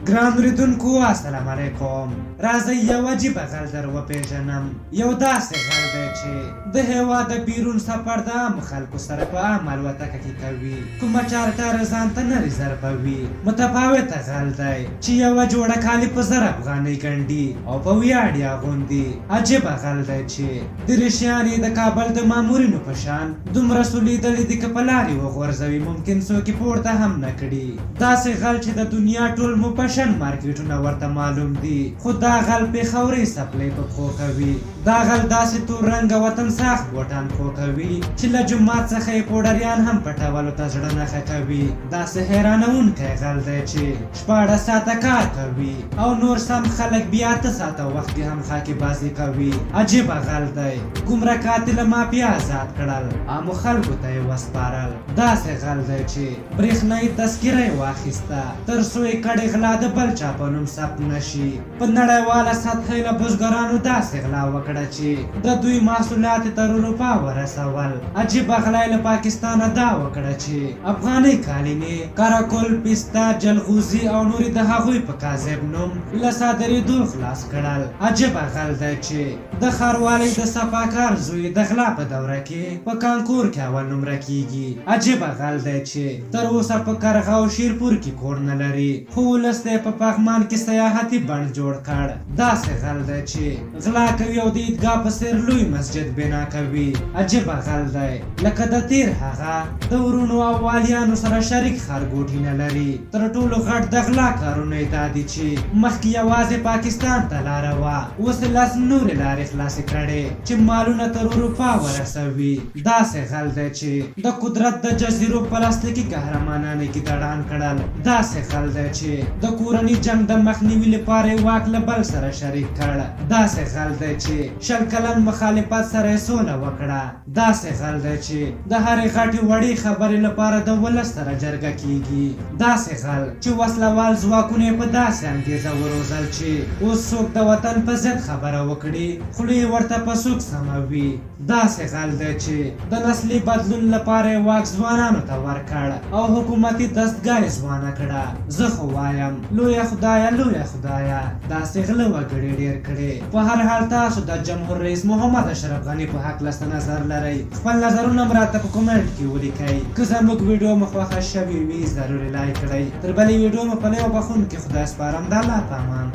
ګران اوریدونکو السلام علیکم. راځئ یو عجیبه غل در وپېژنم. یو داسې غل دی چې د هېواده بیرون سفر د عامو خلکو سره په عام الوتکه کې کوي. کومه چارټر ځان ته نه ریزرووي. متفاوته غل دی چې یوه جوړه کالي په 1000 افغانۍ ګنډي او په ویاړ یې اغوندي. عجیبه غل دی چې دریشیان یې د کابل د مامورینو په شان دومره سولیدلي دي که په لارې وغورځوي ممکن څوک یې پورته هم نه کړي. داسې غل چې د دنیا ټول موپشن مارکیټونه ورته معلوم دي، خو دا غل پېښوري سپلۍ په پښو کوي. دا غل داسې تور رنګه وطن ساخت بوټان پښو کوي چې له جومات څخه یې پوډریان هم پټولو ته زړه نښه کوي. داسې حیرانونکی غل دی چې 14 ساعته کار کوي او نور سم خلک بیا 8 ساعته وخت یې هم خاکې بازي کوي. عجیبه غل دی. ګمره قاتله مافیا آزاد کړل، عامو خلکو ته یې وسپارل. داسې غل دی چې برېښنایي تذکره یې واخیسته تر څو یې کړې غلا د بل چا په نوم ثبت نشي. په نړیواله سطحه یې له بزګرانو داسې غلا وکړه چې د دوی محصولات یې تر اروپا ورسول. عجیبه غلا یې له پاکستانه دا وکړه چې افغاني کالینې، کاراکل، پیستا، جلغوزي او نورې د هغوی په کاذب نوم له صادرېدو خلاص کړل. عجیبه غل دی چې د ښاروالۍ د صفاکار زوی د غلا په دوره کې په کانکور کې اول نمره کیږي. عجیبه غل دی چې تر اوسه په کرغه او شیرپور کې کور نه لري، خو ولس ته یې په پغمان کې سیاحتي بڼ جوړ کړ. داسې غل دی چې غلا کوي او د عیدګاه په څېر لوی مسجد بنا کوي. عجیبه غل دی لکه د تیر هغه د ورونو او والیانو سره شریک ښارګوټي نه لري. تر ټولو غټ د غلا کارونه یې دا دي چې مخکې یوازې پاکستان ته لاره وه، اوس یې لاس نورې لارې خلاصې کړې چې مالونه تر اروپا ورسوي. داسې غل دی چې د قدرت د جزیرو پلاستیکي قهرمانان یې ګیدړان کړل. داسې غل دی چې د کورني جنگ د مخنیوي لپاره یې واک له بل سره شریک کړ. داسې غل دی چې 20 کلن مخالفت سره یې سوله وکړه. داسې غل دی چې د هرې غټې وړې خبرې لپاره د ولس سره جرګه کیږي. داسې غل چې وسلوال ځواکونه یې په داسې انګېزه وروزل چې اوس څوک د وطن په ضد خبره وکړي خوله یې ورته په سوک سموي. داسې غل دی چې د نسلي بدلون لپاره یې واک ځوانانو ته ورکړ او حکومتي دستګاه یې ځوانه کړه. زه خو وایم لویه خدایه لویه خدایه داسې غله وګړي ډېر کړي. په هر حال تاسو د جمهور رئیس محمد اشرف غني په هکله څه نظر لرئ؟ خپل نظرونه هم راته په کومنټ کې ولیکئ. که زموږ ویډیو مو خوښه شوې وي ضروري لایک کړئ. تر بلې ویډیو مو په نویو بخښونکي خدای سپارم. د الله په امان.